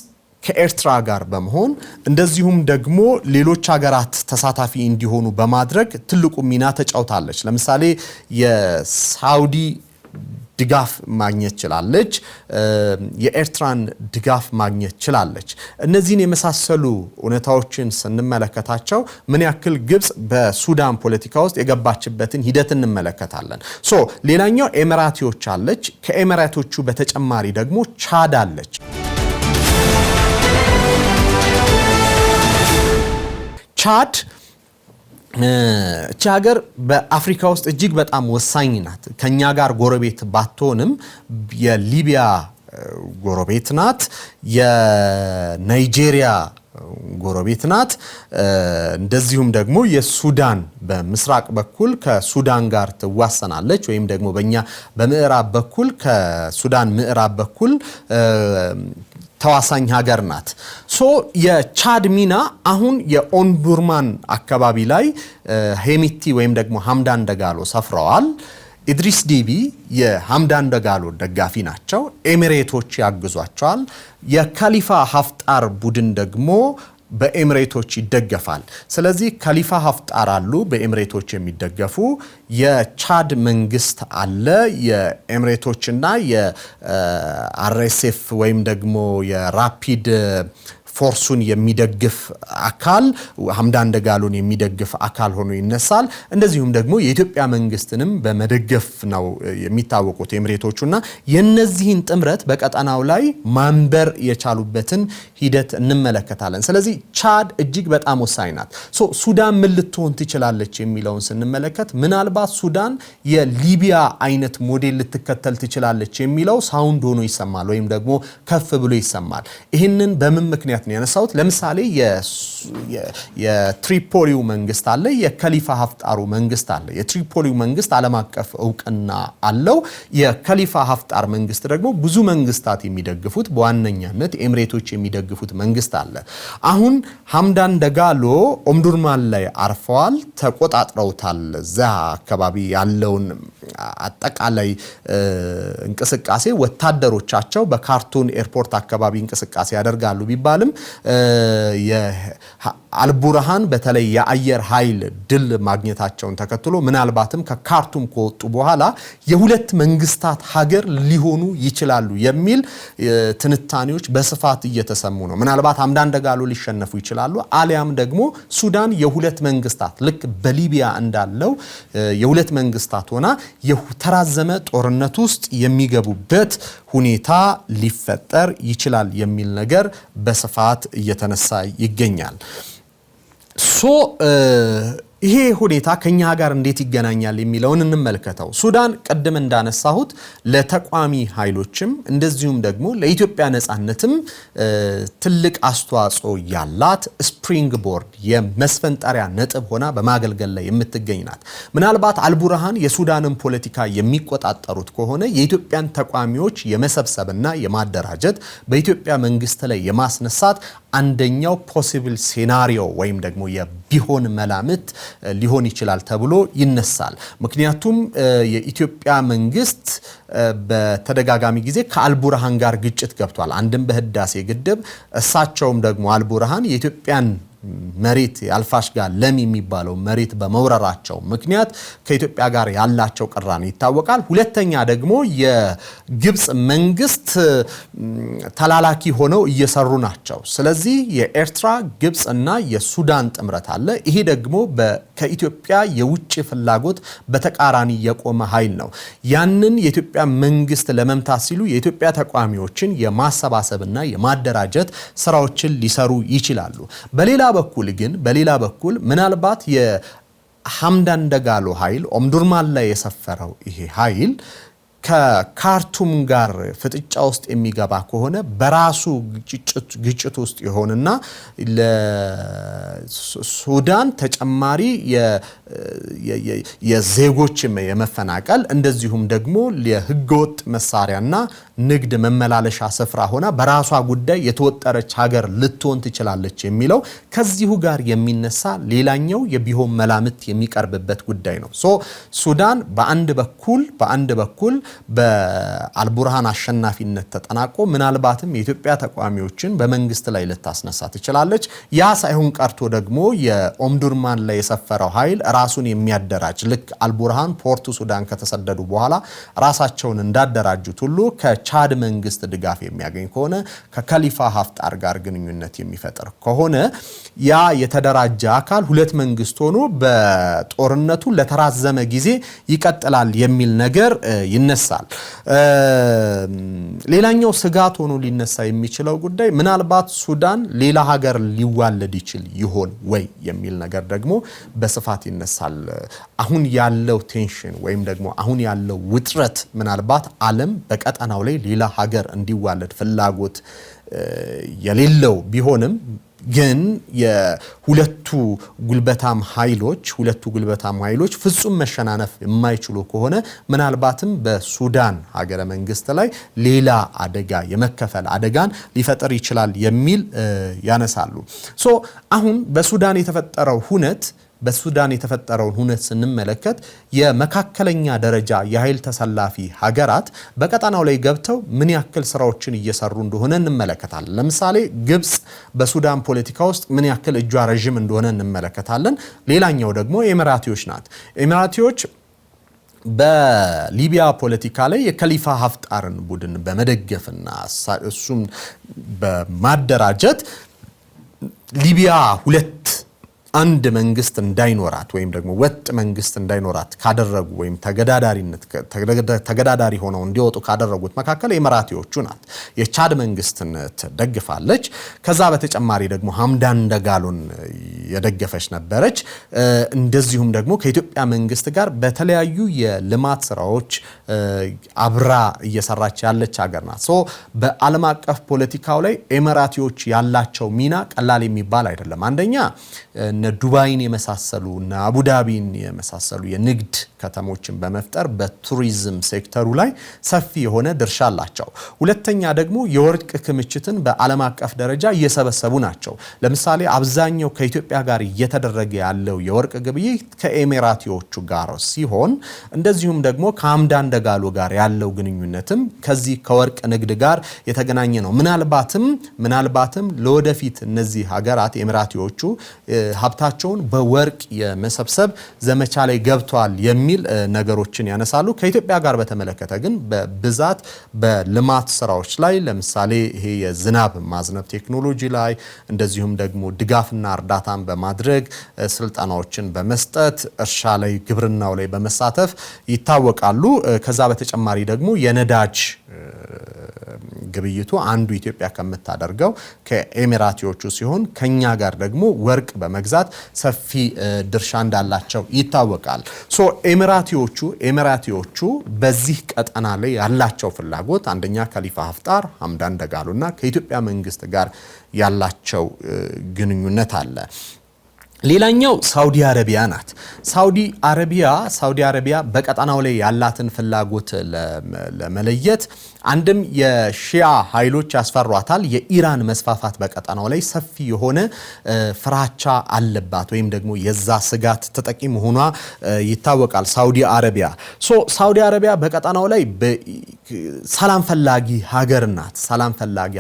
ከኤርትራ ጋር በመሆን እንደዚሁም ደግሞ ሌሎች ሀገራት ተሳታፊ እንዲሆኑ በማድረግ ትልቁ ሚና ተጫውታለች። ለምሳሌ የሳውዲ ድጋፍ ማግኘት ችላለች፣ የኤርትራን ድጋፍ ማግኘት ችላለች። እነዚህን የመሳሰሉ እውነታዎችን ስንመለከታቸው ምን ያክል ግብጽ በሱዳን ፖለቲካ ውስጥ የገባችበትን ሂደት እንመለከታለን። ሌላኛው ኤሚራቲዎች አለች። ከኤሚራቶቹ በተጨማሪ ደግሞ ቻድ አለች። ቻድ እቺ ሀገር በአፍሪካ ውስጥ እጅግ በጣም ወሳኝ ናት። ከኛ ጋር ጎረቤት ባትሆንም የሊቢያ ጎረቤት ናት፣ የናይጄሪያ ጎረቤት ናት። እንደዚሁም ደግሞ የሱዳን በምስራቅ በኩል ከሱዳን ጋር ትዋሰናለች፣ ወይም ደግሞ በእኛ በምዕራብ በኩል ከሱዳን ምዕራብ በኩል ተዋሳኝ ሀገር ናት። የቻድ ሚና አሁን የኦምዱርማን አካባቢ ላይ ሄሚቲ ወይም ደግሞ ሐምዳን ደጋሎ ሰፍረዋል። ኢድሪስ ዲቢ የሐምዳን ደጋሎ ደጋፊ ናቸው። ኤሚሬቶች ያግዟቸዋል። የካሊፋ ሀፍጣር ቡድን ደግሞ በኤሚሬቶች ይደገፋል። ስለዚህ ካሊፋ ሀፍጣር አሉ በኤሚሬቶች የሚደገፉ፣ የቻድ መንግስት አለ፣ የኤሚሬቶችና የአርኤስኤፍ ወይም ደግሞ የራፒድ ፎርሱን የሚደግፍ አካል ሐምዳን ደጋሎን የሚደግፍ አካል ሆኖ ይነሳል። እንደዚሁም ደግሞ የኢትዮጵያ መንግስትንም በመደገፍ ነው የሚታወቁት ኤሚሬቶቹና የነዚህን ጥምረት በቀጠናው ላይ ማንበር የቻሉበትን ሂደት እንመለከታለን። ስለዚህ ቻድ እጅግ በጣም ወሳኝ ናት። ሱዳን ምን ልትሆን ትችላለች የሚለውን ስንመለከት ምናልባት ሱዳን የሊቢያ አይነት ሞዴል ልትከተል ትችላለች የሚለው ሳውንድ ሆኖ ይሰማል፣ ወይም ደግሞ ከፍ ብሎ ይሰማል። ይህንን በምን ምክንያት ነው ያነሳሁት? ለምሳሌ የትሪፖሊው መንግስት አለ፣ የካሊፋ ሀፍጣሩ መንግስት አለ። የትሪፖሊው መንግስት ዓለም አቀፍ እውቅና አለው። የካሊፋ ሀፍጣር መንግስት ደግሞ ብዙ መንግስታት የሚደግፉት በዋነኛነት ኤሚሬቶች የሚደግፉት መንግስት አለ። አሁን ሐምዳን ደጋሎ ኦምዱርማን ላይ አርፈዋል፣ ተቆጣጥረውታል። እዛ አካባቢ ያለውን አጠቃላይ እንቅስቃሴ ወታደሮቻቸው በካርቱም ኤርፖርት አካባቢ እንቅስቃሴ ያደርጋሉ ቢባልም አልቡርሃን በተለይ የአየር ኃይል ድል ማግኘታቸውን ተከትሎ ምናልባትም ከካርቱም ከወጡ በኋላ የሁለት መንግስታት ሀገር ሊሆኑ ይችላሉ የሚል ትንታኔዎች በስፋት እየተሰሙ ነው። ምናልባት ሐምዳን ደጋሎ ሊሸነፉ ይችላሉ፣ አሊያም ደግሞ ሱዳን የሁለት መንግስታት ልክ በሊቢያ እንዳለው የሁለት መንግስታት ሆና የተራዘመ ጦርነት ውስጥ የሚገቡበት ሁኔታ ሊፈጠር ይችላል የሚል ነገር በስፋት እየተነሳ ይገኛል። ይሄ ሁኔታ ከኛ ጋር እንዴት ይገናኛል የሚለውን እንመልከተው። ሱዳን ቀደም እንዳነሳሁት ለተቋሚ ኃይሎችም እንደዚሁም ደግሞ ለኢትዮጵያ ነጻነትም ትልቅ አስተዋጽኦ ያላት ስፕሪንግ ቦርድ የመስፈንጠሪያ ነጥብ ሆና በማገልገል ላይ የምትገኝ ናት። ምናልባት አልቡርሃን የሱዳንን ፖለቲካ የሚቆጣጠሩት ከሆነ የኢትዮጵያን ተቋሚዎች የመሰብሰብና የማደራጀት በኢትዮጵያ መንግስት ላይ የማስነሳት አንደኛው ፖሲብል ሴናሪዮ ወይም ደግሞ የቢሆን መላምት ሊሆን ይችላል ተብሎ ይነሳል። ምክንያቱም የኢትዮጵያ መንግስት በተደጋጋሚ ጊዜ ከአልቡርሃን ጋር ግጭት ገብቷል። አንድም በህዳሴ ግድብ፣ እሳቸውም ደግሞ አልቡርሃን የኢትዮጵያን መሬት የአልፋሽጋ ለም የሚባለው መሬት በመውረራቸው ምክንያት ከኢትዮጵያ ጋር ያላቸው ቅራኔ ይታወቃል። ሁለተኛ ደግሞ የግብጽ መንግስት ተላላኪ ሆነው እየሰሩ ናቸው። ስለዚህ የኤርትራ ግብጽና የሱዳን ጥምረት አለ። ይሄ ደግሞ ከኢትዮጵያ የውጭ ፍላጎት በተቃራኒ የቆመ ኃይል ነው። ያንን የኢትዮጵያ መንግስት ለመምታት ሲሉ የኢትዮጵያ ተቃዋሚዎችን የማሰባሰብና የማደራጀት ስራዎችን ሊሰሩ ይችላሉ። በሌላ በኩል ምናልባት የሐምዳን ደጋሎ ኃይል ኦምዱርማን ላይ የሰፈረው ይሄ ኃይል ከካርቱም ጋር ፍጥጫ ውስጥ የሚገባ ከሆነ በራሱ ግጭት ውስጥ ይሆንና ለሱዳን ተጨማሪ የዜጎች የመፈናቀል እንደዚሁም ደግሞ የህገወጥ መሳሪያና ንግድ መመላለሻ ስፍራ ሆና በራሷ ጉዳይ የተወጠረች ሀገር ልትሆን ትችላለች የሚለው ከዚሁ ጋር የሚነሳ ሌላኛው የቢሆን መላምት የሚቀርብበት ጉዳይ ነው። ሱዳን በአንድ በኩል በአልቡርሃን አሸናፊነት ተጠናቆ ምናልባትም የኢትዮጵያ ተቃዋሚዎችን በመንግስት ላይ ልታስነሳ ትችላለች። ያ ሳይሆን ቀርቶ ደግሞ የኦምዱርማን ላይ የሰፈረው ኃይል ራሱን የሚያደራጅ ልክ አልቡርሃን ፖርቱ ሱዳን ከተሰደዱ በኋላ ራሳቸውን እንዳደራጁት ሁሉ ከቻድ መንግስት ድጋፍ የሚያገኝ ከሆነ ከከሊፋ ሀፍጣር ጋር ግንኙነት የሚፈጥር ከሆነ ያ የተደራጀ አካል ሁለት መንግስት ሆኖ በጦርነቱ ለተራዘመ ጊዜ ይቀጥላል የሚል ነገር ይነሳል። ሌላኛው ስጋት ሆኖ ሊነሳ የሚችለው ጉዳይ ምናልባት ሱዳን ሌላ ሀገር ሊዋለድ ይችል ይሆን ወይ የሚል ነገር ደግሞ በስፋት ይነሳል። አሁን ያለው ቴንሽን ወይም ደግሞ አሁን ያለው ውጥረት ምናልባት ዓለም በቀጠናው ላይ ሌላ ሀገር እንዲዋለድ ፍላጎት የሌለው ቢሆንም ግን የሁለቱ ጉልበታም ኃይሎች ፍጹም መሸናነፍ የማይችሉ ከሆነ ምናልባትም በሱዳን ሀገረ መንግስት ላይ ሌላ አደጋ የመከፈል አደጋን ሊፈጥር ይችላል የሚል ያነሳሉ። አሁን በሱዳን የተፈጠረውን ሁነት ስንመለከት የመካከለኛ ደረጃ የኃይል ተሰላፊ ሀገራት በቀጠናው ላይ ገብተው ምን ያክል ስራዎችን እየሰሩ እንደሆነ እንመለከታለን። ለምሳሌ ግብጽ በሱዳን ፖለቲካ ውስጥ ምን ያክል እጇ ረጅም እንደሆነ እንመለከታለን። ሌላኛው ደግሞ ኤሚራቲዎች ናት። ኤሚራቲዎች በሊቢያ ፖለቲካ ላይ የከሊፋ ሀፍጣርን ቡድን በመደገፍና እሱም በማደራጀት ሊቢያ አንድ መንግስት እንዳይኖራት ወይም ደግሞ ወጥ መንግስት እንዳይኖራት ካደረጉ ወይም ተገዳዳሪ ሆነው እንዲወጡ ካደረጉት መካከል ኤሚራቲዎቹ ናት። የቻድ መንግስትን ትደግፋለች። ከዛ በተጨማሪ ደግሞ ሐምዳን ደጋሎን የደገፈች ነበረች። እንደዚሁም ደግሞ ከኢትዮጵያ መንግስት ጋር በተለያዩ የልማት ስራዎች አብራ እየሰራች ያለች ሀገር ናት። በዓለም አቀፍ ፖለቲካው ላይ ኤሚራቲዎች ያላቸው ሚና ቀላል የሚባል አይደለም። አንደኛ ዱባይን የመሳሰሉ እና አቡዳቢን የመሳሰሉ የንግድ ከተሞችን በመፍጠር በቱሪዝም ሴክተሩ ላይ ሰፊ የሆነ ድርሻ አላቸው። ሁለተኛ ደግሞ የወርቅ ክምችትን በዓለም አቀፍ ደረጃ እየሰበሰቡ ናቸው። ለምሳሌ አብዛኛው ከኢትዮጵያ ጋር እየተደረገ ያለው የወርቅ ግብይት ከኤሚራቲዎቹ ጋር ሲሆን እንደዚሁም ደግሞ ከሐምዳን ደጋሎ ጋር ያለው ግንኙነትም ከዚህ ከወርቅ ንግድ ጋር የተገናኘ ነው። ምናልባትም ለወደፊት እነዚህ ሀገራት ኤሚራቲዎቹ ሀብታቸውን በወርቅ የመሰብሰብ ዘመቻ ላይ ገብቷል የሚል ነገሮችን ያነሳሉ። ከኢትዮጵያ ጋር በተመለከተ ግን በብዛት በልማት ስራዎች ላይ ለምሳሌ ይሄ የዝናብ ማዝነብ ቴክኖሎጂ ላይ እንደዚሁም ደግሞ ድጋፍና እርዳታን በማድረግ ስልጠናዎችን በመስጠት እርሻ ላይ ግብርናው ላይ በመሳተፍ ይታወቃሉ። ከዛ በተጨማሪ ደግሞ የነዳጅ ግብይቱ አንዱ ኢትዮጵያ ከምታደርገው ከኤሚራቲዎቹ ሲሆን ከኛ ጋር ደግሞ ወርቅ በመግዛት ሰፊ ድርሻ እንዳላቸው ይታወቃል። ኤሚራቲዎቹ በዚህ ቀጠና ላይ ያላቸው ፍላጎት አንደኛ ከሊፋ ሀፍጣር ሐምዳን ደጋሎና ከኢትዮጵያ መንግስት ጋር ያላቸው ግንኙነት አለ። ሌላኛው ሳውዲ አረቢያ ናት። ሳውዲ አረቢያ በቀጠናው ላይ ያላትን ፍላጎት ለመለየት አንድም የሺያ ኃይሎች ያስፈሯታል። የኢራን መስፋፋት በቀጠናው ላይ ሰፊ የሆነ ፍራቻ አለባት ወይም ደግሞ የዛ ስጋት ተጠቂ መሆኗ ይታወቃል። ሳውዲ አረቢያ በቀጠናው ላይ ሰላም ፈላጊ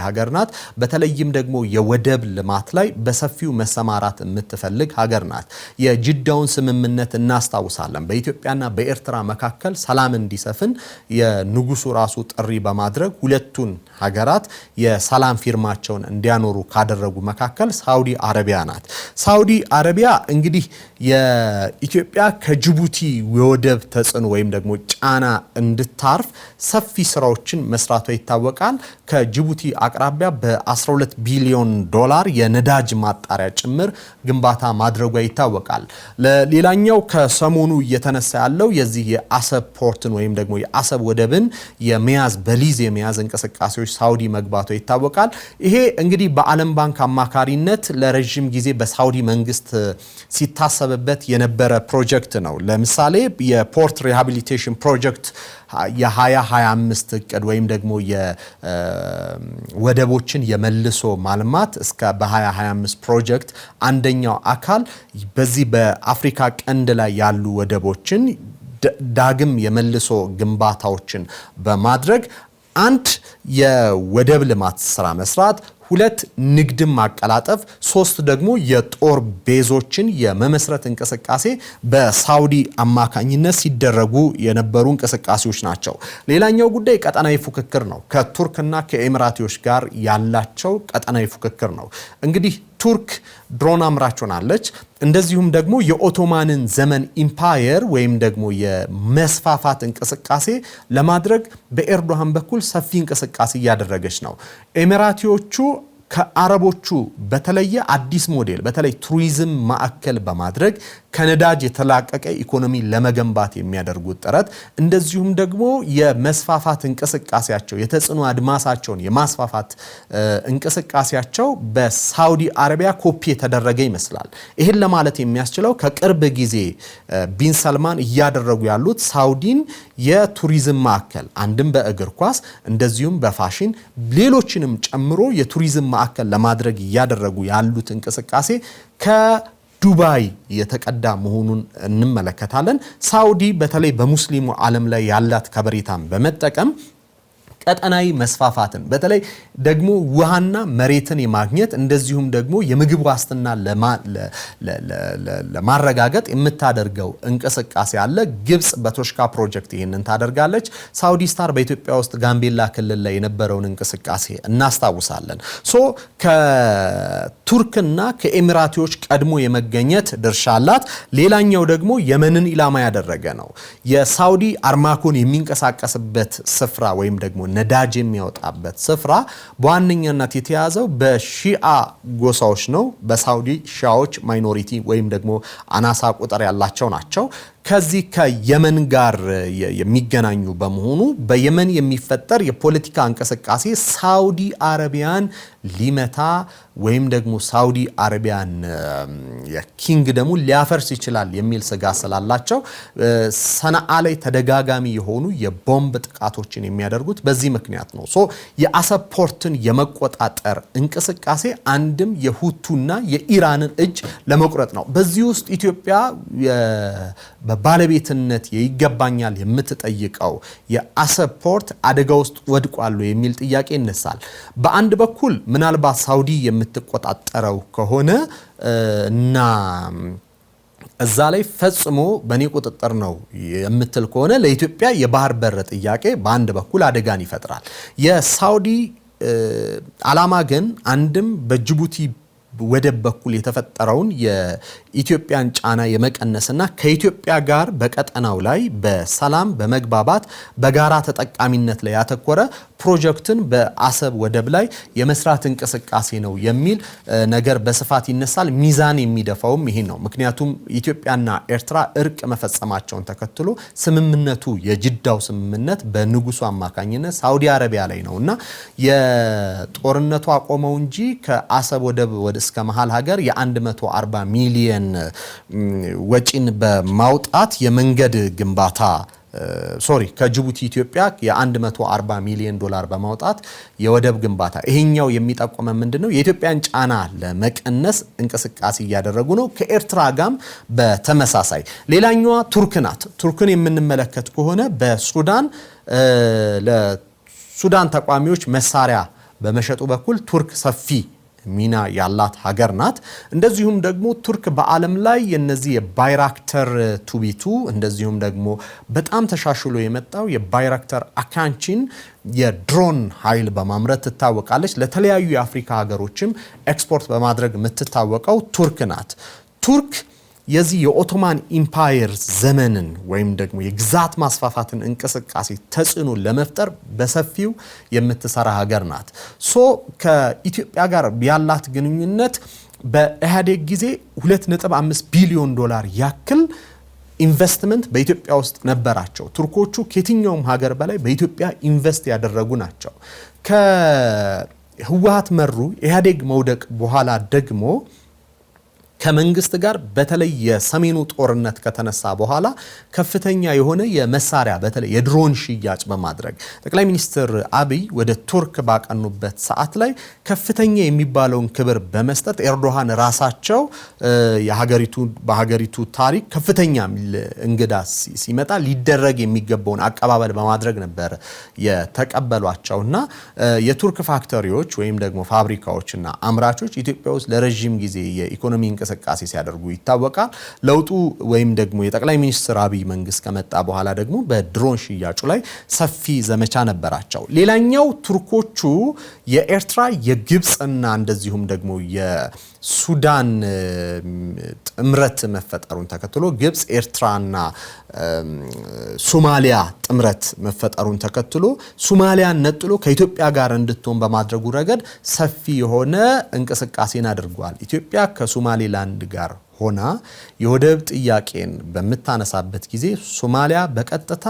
ሀገር ናት። በተለይም ደግሞ የወደብ ልማት ላይ በሰፊው መሰማራት የምትፈልግ ሀገር ናት። የጅዳውን ስምምነት እናስታውሳለን። በኢትዮጵያና በኤርትራ መካከል ሰላም እንዲሰፍን የንጉሱ ራሱ ጥሪ በማድረግ ሁለቱን ሀገራት የሰላም ፊርማቸውን እንዲያኖሩ ካደረጉ መካከል ሳውዲ አረቢያ ናት። ሳውዲ አረቢያ እንግዲህ የኢትዮጵያ ከጅቡቲ የወደብ ተጽዕኖ ወይም ደግሞ ጫና እንድታርፍ ሰፊ ስራዎችን መስራቷ ይታወቃል። ከጅቡቲ አቅራቢያ በ12 ቢሊዮን ዶላር የነዳጅ ማጣሪያ ጭምር ግንባታ ማድረጓ ይታወቃል። ሌላኛው ከሰሞኑ እየተነሳ ያለው የዚህ የአሰብ ፖርትን ወይም ደግሞ የአሰብ ወደብን የመያዝ በሊዝ የመያዝ እንቅስቃሴዎች ሳውዲ መግባቷ ይታወቃል። ይሄ እንግዲህ በዓለም ባንክ አማካሪነት ለረጅም ጊዜ በሳውዲ መንግስት ሲታሰብበት የነበረ ፕሮጀክት ነው። ለምሳሌ የፖርት ሪሃቢሊቴሽን ፕሮጀክት የ2025 እቅድ ወይም ደግሞ የወደቦችን የመልሶ ማልማት እስከ በ2025 ፕሮጀክት አንደኛው አካል በዚህ በአፍሪካ ቀንድ ላይ ያሉ ወደቦችን ዳግም የመልሶ ግንባታዎችን በማድረግ አንድ የወደብ ልማት ስራ መስራት፣ ሁለት ንግድን ማቀላጠፍ፣ ሶስት ደግሞ የጦር ቤዞችን የመመስረት እንቅስቃሴ በሳውዲ አማካኝነት ሲደረጉ የነበሩ እንቅስቃሴዎች ናቸው። ሌላኛው ጉዳይ ቀጠናዊ ፉክክር ነው። ከቱርክና ከኤሚራቲዎች ጋር ያላቸው ቀጠናዊ ፉክክር ነው። እንግዲህ ቱርክ ድሮን አምራች ሆናለች። እንደዚሁም ደግሞ የኦቶማንን ዘመን ኢምፓየር ወይም ደግሞ የመስፋፋት እንቅስቃሴ ለማድረግ በኤርዶሃን በኩል ሰፊ እንቅስቃሴ እያደረገች ነው። ኤሚራቲዎቹ ከአረቦቹ በተለየ አዲስ ሞዴል በተለይ ቱሪዝም ማዕከል በማድረግ ከነዳጅ የተላቀቀ ኢኮኖሚ ለመገንባት የሚያደርጉት ጥረት እንደዚሁም ደግሞ የመስፋፋት እንቅስቃሴያቸው የተጽዕኖ አድማሳቸውን የማስፋፋት እንቅስቃሴያቸው በሳውዲ አረቢያ ኮፒ የተደረገ ይመስላል። ይህን ለማለት የሚያስችለው ከቅርብ ጊዜ ቢን ሰልማን እያደረጉ ያሉት ሳውዲን የቱሪዝም ማዕከል አንድም በእግር ኳስ እንደዚሁም በፋሽን ሌሎችንም ጨምሮ የቱሪዝም ማዕከል ለማድረግ እያደረጉ ያሉት እንቅስቃሴ ከዱባይ የተቀዳ መሆኑን እንመለከታለን። ሳውዲ በተለይ በሙስሊሙ ዓለም ላይ ያላት ከበሬታን በመጠቀም ቀጠናዊ መስፋፋትን በተለይ ደግሞ ውሃና መሬትን የማግኘት እንደዚሁም ደግሞ የምግብ ዋስትና ለማረጋገጥ የምታደርገው እንቅስቃሴ አለ። ግብጽ በቶሽካ ፕሮጀክት ይህንን ታደርጋለች። ሳውዲ ስታር በኢትዮጵያ ውስጥ ጋምቤላ ክልል ላይ የነበረውን እንቅስቃሴ እናስታውሳለን። ከቱርክና ከኤሚራቲዎች ቀድሞ የመገኘት ድርሻ አላት። ሌላኛው ደግሞ የመንን ኢላማ ያደረገ ነው። የሳውዲ አርማኮን የሚንቀሳቀስበት ስፍራ ወይም ደግሞ ነዳጅ የሚያወጣበት ስፍራ በዋነኛነት የተያዘው በሺአ ጎሳዎች ነው። በሳውዲ ሺአዎች ማይኖሪቲ ወይም ደግሞ አናሳ ቁጥር ያላቸው ናቸው። ከዚህ ከየመን ጋር የሚገናኙ በመሆኑ በየመን የሚፈጠር የፖለቲካ እንቅስቃሴ ሳውዲ አረቢያን ሊመታ ወይም ደግሞ ሳውዲ አረቢያን የኪንግደሙ ሊያፈርስ ይችላል የሚል ስጋት ስላላቸው ሰነአ ላይ ተደጋጋሚ የሆኑ የቦምብ ጥቃቶችን የሚያደርጉት በዚህ ምክንያት ነው። የአሰብ ፖርትን የመቆጣጠር እንቅስቃሴ አንድም የሁቱና የኢራንን እጅ ለመቁረጥ ነው። በዚህ ውስጥ ኢትዮጵያ በባለቤትነት ይገባኛል የምትጠይቀው የአሰብ ፖርት አደጋ ውስጥ ወድቋል የሚል ጥያቄ ይነሳል። በአንድ በኩል ምናልባት ሳውዲ የምትቆጣጠረው ከሆነ እና እዛ ላይ ፈጽሞ በኔ ቁጥጥር ነው የምትል ከሆነ ለኢትዮጵያ የባህር በር ጥያቄ በአንድ በኩል አደጋን ይፈጥራል። የሳውዲ ዓላማ ግን አንድም በጅቡቲ ወደብ በኩል የተፈጠረውን የኢትዮጵያን ጫና የመቀነስና ከኢትዮጵያ ጋር በቀጠናው ላይ በሰላም በመግባባት በጋራ ተጠቃሚነት ላይ ያተኮረ ፕሮጀክትን በአሰብ ወደብ ላይ የመስራት እንቅስቃሴ ነው የሚል ነገር በስፋት ይነሳል። ሚዛን የሚደፋውም ይሄን ነው። ምክንያቱም ኢትዮጵያና ኤርትራ እርቅ መፈጸማቸውን ተከትሎ ስምምነቱ የጅዳው ስምምነት በንጉሱ አማካኝነት ሳውዲ አረቢያ ላይ ነውና የጦርነቱ አቆመው እንጂ ከአሰብ ወደብ ወደ እስከ መሃል ሀገር የ140 ሚሊዮን ወጪን በማውጣት የመንገድ ግንባታ ከጅቡቲ ኢትዮጵያ የ140 ሚሊዮን ዶላር በማውጣት የወደብ ግንባታ ይሄኛው የሚጠቆመ ምንድነው የኢትዮጵያን ጫና ለመቀነስ እንቅስቃሴ እያደረጉ ነው። ከኤርትራ ጋም በተመሳሳይ ሌላኛዋ ቱርክ ናት። ቱርክን የምንመለከት ከሆነ በሱዳን ለሱዳን ተቋሚዎች መሳሪያ በመሸጡ በኩል ቱርክ ሰፊ ሚና ያላት ሀገር ናት። እንደዚሁም ደግሞ ቱርክ በዓለም ላይ የነዚህ የባይራክተር ቱቢቱ እንደዚሁም ደግሞ በጣም ተሻሽሎ የመጣው የባይራክተር አካንቺን የድሮን ኃይል በማምረት ትታወቃለች። ለተለያዩ የአፍሪካ ሀገሮችም ኤክስፖርት በማድረግ የምትታወቀው ቱርክ ናት። ቱርክ የዚህ የኦቶማን ኢምፓየር ዘመንን ወይም ደግሞ የግዛት ማስፋፋትን እንቅስቃሴ ተጽዕኖ ለመፍጠር በሰፊው የምትሰራ ሀገር ናት። ሶ ከኢትዮጵያ ጋር ያላት ግንኙነት በኢህአዴግ ጊዜ 2.5 ቢሊዮን ዶላር ያክል ኢንቨስትመንት በኢትዮጵያ ውስጥ ነበራቸው። ቱርኮቹ ከየትኛውም ሀገር በላይ በኢትዮጵያ ኢንቨስት ያደረጉ ናቸው። ከህወሓት መሩ ኢህአዴግ መውደቅ በኋላ ደግሞ ከመንግስት ጋር በተለይ የሰሜኑ ጦርነት ከተነሳ በኋላ ከፍተኛ የሆነ የመሳሪያ በተለይ የድሮን ሽያጭ በማድረግ ጠቅላይ ሚኒስትር አብይ ወደ ቱርክ ባቀኑበት ሰዓት ላይ ከፍተኛ የሚባለውን ክብር በመስጠት ኤርዶሃን ራሳቸው በሀገሪቱ ታሪክ ከፍተኛ እንግዳ ሲመጣ ሊደረግ የሚገባውን አቀባበል በማድረግ ነበር የተቀበሏቸውና የቱርክ ፋክተሪዎች ወይም ደግሞ ፋብሪካዎችና አምራቾች ኢትዮጵያ ውስጥ ለረጅም ጊዜ የኢኮኖሚ እንቅስቃሴ ሲያደርጉ ይታወቃል። ለውጡ ወይም ደግሞ የጠቅላይ ሚኒስትር አብይ መንግስት ከመጣ በኋላ ደግሞ በድሮን ሽያጩ ላይ ሰፊ ዘመቻ ነበራቸው። ሌላኛው ቱርኮቹ የኤርትራ የግብጽና እንደዚሁም ደግሞ የሱዳን ጥምረት መፈጠሩን ተከትሎ ግብጽ ኤርትራና ሶማሊያ ጥምረት መፈጠሩን ተከትሎ ሶማሊያን ነጥሎ ከኢትዮጵያ ጋር እንድትሆን በማድረጉ ረገድ ሰፊ የሆነ እንቅስቃሴን አድርጓል። ኢትዮጵያ ከሶማሌላንድ ጋር ሆና የወደብ ጥያቄን በመታነሳበት ጊዜ ሶማሊያ በቀጥታ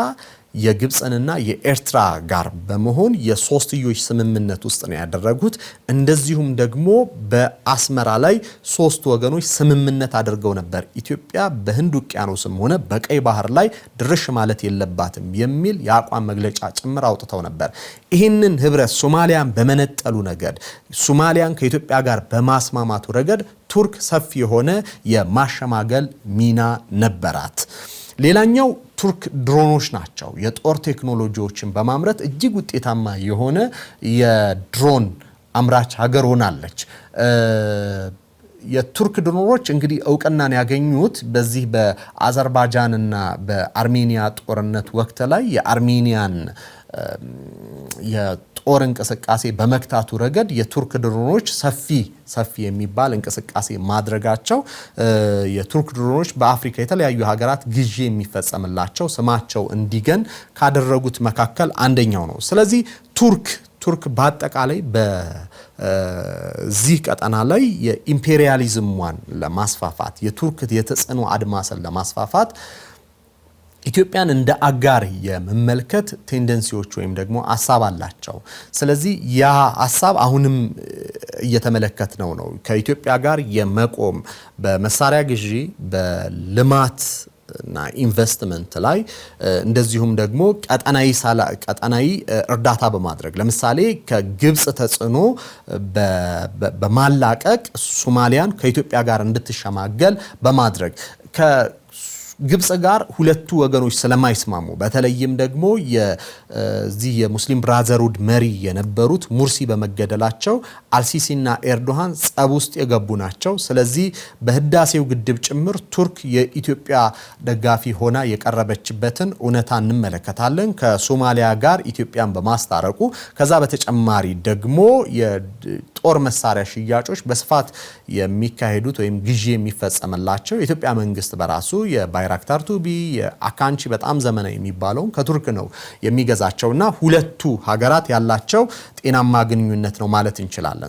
የግብጽንና የኤርትራ ጋር በመሆን የሶስትዮሽ ስምምነት ውስጥ ነው ያደረጉት። እንደዚሁም ደግሞ በአስመራ ላይ ሶስት ወገኖች ስምምነት አድርገው ነበር። ኢትዮጵያ በህንድ ውቅያኖስም ሆነ በቀይ ባህር ላይ ድርሽ ማለት የለባትም የሚል የአቋም መግለጫ ጭምር አውጥተው ነበር። ይህንን ህብረት ሶማሊያን በመነጠሉ ረገድ ሶማሊያን ከኢትዮጵያ ጋር በማስማማቱ ረገድ ቱርክ ሰፊ የሆነ የማሸማገል ሚና ነበራት። ሌላኛው ቱርክ ድሮኖች ናቸው። የጦር ቴክኖሎጂዎችን በማምረት እጅግ ውጤታማ የሆነ የድሮን አምራች ሀገር ሆናለች። የቱርክ ድሮኖች እንግዲህ እውቅናን ያገኙት በዚህ በአዘርባይጃንና በአርሜኒያ ጦርነት ወቅት ላይ የአርሜኒያን የጦር እንቅስቃሴ በመክታቱ ረገድ የቱርክ ድሮኖች ሰፊ የሚባል እንቅስቃሴ ማድረጋቸው የቱርክ ድሮኖች በአፍሪካ የተለያዩ ሀገራት ግዢ የሚፈጸምላቸው ስማቸው እንዲገን ካደረጉት መካከል አንደኛው ነው። ስለዚህ ቱርክ በአጠቃላይ በዚህ ቀጠና ላይ የኢምፔሪያሊዝሟን ለማስፋፋት የቱርክ የተጽዕኖ አድማስን ለማስፋፋት ኢትዮጵያን እንደ አጋር የመመልከት ቴንደንሲዎች ወይም ደግሞ ሐሳብ አላቸው። ስለዚህ ያ ሐሳብ አሁንም እየተመለከትነው ነው። ከኢትዮጵያ ጋር የመቆም በመሳሪያ ግዢ በልማት እና ኢንቨስትመንት ላይ እንደዚሁም ደግሞ ቀጠናዊ እርዳታ በማድረግ ለምሳሌ ከግብጽ ተጽዕኖ በማላቀቅ ሶማሊያን ከኢትዮጵያ ጋር እንድትሸማገል በማድረግ ግብጽ ጋር ሁለቱ ወገኖች ስለማይስማሙ በተለይም ደግሞ የዚህ የሙስሊም ብራዘርሁድ መሪ የነበሩት ሙርሲ በመገደላቸው አልሲሲና ኤርዶሃን ጸብ ውስጥ የገቡ ናቸው። ስለዚህ በህዳሴው ግድብ ጭምር ቱርክ የኢትዮጵያ ደጋፊ ሆና የቀረበችበትን እውነታ እንመለከታለን። ከሶማሊያ ጋር ኢትዮጵያን በማስታረቁ ከዛ በተጨማሪ ደግሞ የጦር መሳሪያ ሽያጮች በስፋት የሚካሄዱት ወይም ግዢ የሚፈጸምላቸው የኢትዮጵያ መንግስት በራሱ ባይራክታር ቱቢ የአካንቺ በጣም ዘመናዊ የሚባለው ከቱርክ ነው የሚገዛቸውና ሁለቱ ሀገራት ያላቸው ጤናማ ግንኙነት ነው ማለት እንችላለን።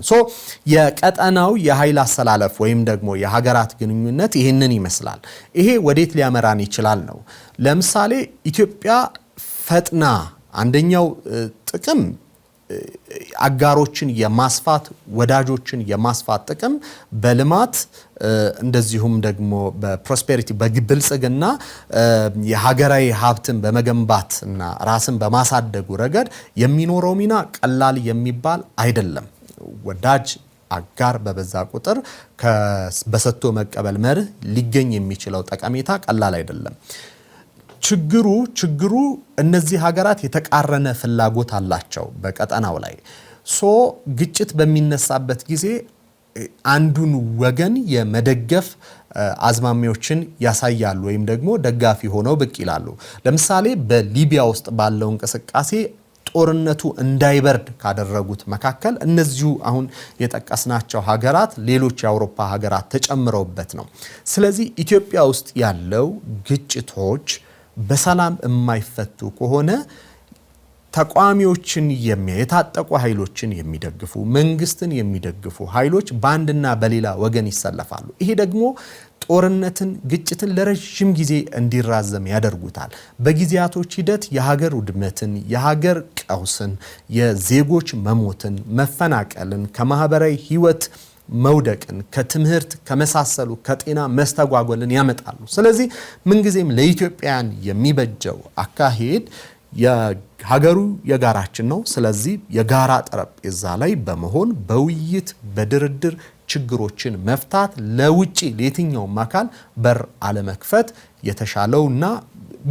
የቀጠናው የኃይል አሰላለፍ ወይም ደግሞ የሀገራት ግንኙነት ይሄንን ይመስላል። ይሄ ወዴት ሊያመራን ይችላል ነው። ለምሳሌ ኢትዮጵያ ፈጥና አንደኛው ጥቅም አጋሮችን የማስፋት ወዳጆችን የማስፋት ጥቅም በልማት እንደዚሁም ደግሞ በፕሮስፔሪቲ በብልጽግና የሀገራዊ ሀብትን በመገንባት እና ራስን በማሳደጉ ረገድ የሚኖረው ሚና ቀላል የሚባል አይደለም። ወዳጅ አጋር በበዛ ቁጥር በሰጥቶ መቀበል መርህ ሊገኝ የሚችለው ጠቀሜታ ቀላል አይደለም። ችግሩ እነዚህ ሀገራት የተቃረነ ፍላጎት አላቸው በቀጠናው ላይ። ግጭት በሚነሳበት ጊዜ አንዱን ወገን የመደገፍ አዝማሚያዎችን ያሳያሉ ወይም ደግሞ ደጋፊ ሆነው ብቅ ይላሉ። ለምሳሌ በሊቢያ ውስጥ ባለው እንቅስቃሴ ጦርነቱ እንዳይበርድ ካደረጉት መካከል እነዚሁ አሁን የጠቀስናቸው ሀገራት ሌሎች የአውሮፓ ሀገራት ተጨምረውበት ነው። ስለዚህ ኢትዮጵያ ውስጥ ያለው ግጭቶች በሰላም የማይፈቱ ከሆነ ተቋሚዎችን የታጠቁ ኃይሎችን የሚደግፉ መንግስትን የሚደግፉ ኃይሎች በአንድና በሌላ ወገን ይሰለፋሉ። ይሄ ደግሞ ጦርነትን ግጭትን ለረጅም ጊዜ እንዲራዘም ያደርጉታል። በጊዜያቶች ሂደት የሀገር ውድመትን የሀገር ቀውስን የዜጎች መሞትን መፈናቀልን ከማህበራዊ ህይወት መውደቅን ከትምህርት ከመሳሰሉ ከጤና መስተጓጎልን ያመጣሉ። ስለዚህ ምንጊዜም ለኢትዮጵያን የሚበጀው አካሄድ የሀገሩ የጋራችን ነው። ስለዚህ የጋራ ጠረጴዛ ላይ በመሆን በውይይት በድርድር ችግሮችን መፍታት ለውጪ ለየትኛውም አካል በር አለመክፈት የተሻለውና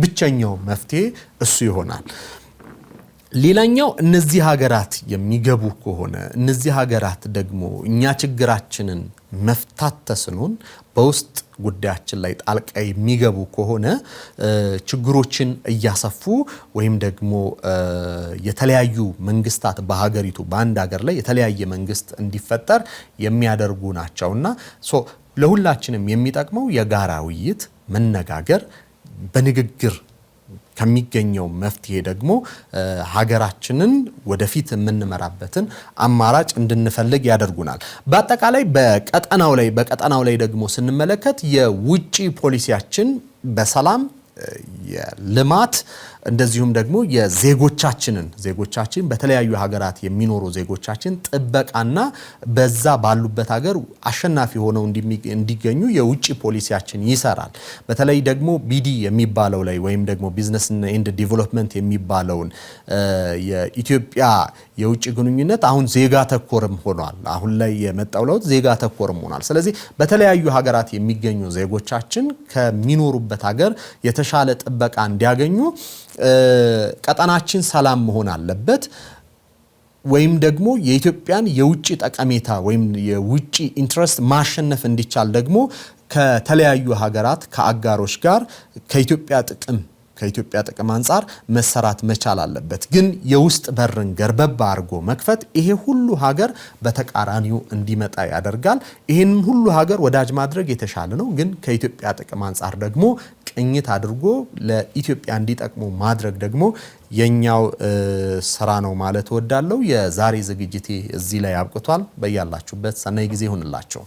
ብቸኛው መፍትሄ እሱ ይሆናል። ሌላኛው እነዚህ ሀገራት የሚገቡ ከሆነ እነዚህ ሀገራት ደግሞ እኛ ችግራችንን መፍታት ተስኖን በውስጥ ጉዳያችን ላይ ጣልቃ የሚገቡ ከሆነ ችግሮችን እያሰፉ ወይም ደግሞ የተለያዩ መንግስታት በሀገሪቱ በአንድ ሀገር ላይ የተለያየ መንግስት እንዲፈጠር የሚያደርጉ ናቸውና ለሁላችንም የሚጠቅመው የጋራ ውይይት መነጋገር በንግግር ከሚገኘው መፍትሄ ደግሞ ሀገራችንን ወደፊት የምንመራበትን አማራጭ እንድንፈልግ ያደርጉናል። በአጠቃላይ በቀጠናው ላይ ደግሞ ስንመለከት የውጪ ፖሊሲያችን በሰላም የልማት እንደዚሁም ደግሞ የዜጎቻችን በተለያዩ ሀገራት የሚኖሩ ዜጎቻችን ጥበቃና በዛ ባሉበት ሀገር አሸናፊ ሆነው እንዲገኙ የውጪ ፖሊሲያችን ይሰራል። በተለይ ደግሞ ቢዲ የሚባለው ላይ ወይም ደግሞ ቢዝነስ ኤንድ ዲቨሎፕመንት የሚባለውን የኢትዮጵያ የውጪ ግንኙነት አሁን ዜጋ ተኮርም ሆኗል። አሁን ላይ የመጣው ለውጥ ዜጋ ተኮርም ሆኗል። ስለዚህ በተለያዩ ሀገራት የሚገኙ ዜጎቻችን ከሚኖሩበት ሀገር የተሻለ ጥበቃ እንዲያገኙ ቀጠናችን ሰላም መሆን አለበት። ወይም ደግሞ የኢትዮጵያን የውጪ ጠቀሜታ ወይም የውጪ ኢንትረስት ማሸነፍ እንዲቻል ደግሞ ከተለያዩ ሀገራት ከአጋሮች ጋር ከኢትዮጵያ ጥቅም አንፃር መሰራት መቻል አለበት። ግን የውስጥ በርን ገርበብ አድርጎ መክፈት ይሄ ሁሉ ሀገር በተቃራኒው እንዲመጣ ያደርጋል። ይሄንን ሁሉ ሀገር ወዳጅ ማድረግ የተሻለ ነው። ግን ከኢትዮጵያ ጥቅም አንፃር ደግሞ ቅኝት አድርጎ ለኢትዮጵያ እንዲጠቅሙ ማድረግ ደግሞ የኛው ስራ ነው ማለት እወዳለሁ። የዛሬ ዝግጅቴ እዚህ ላይ አብቅቷል። በያላችሁበት ሰናይ ጊዜ ይሁንላችሁ።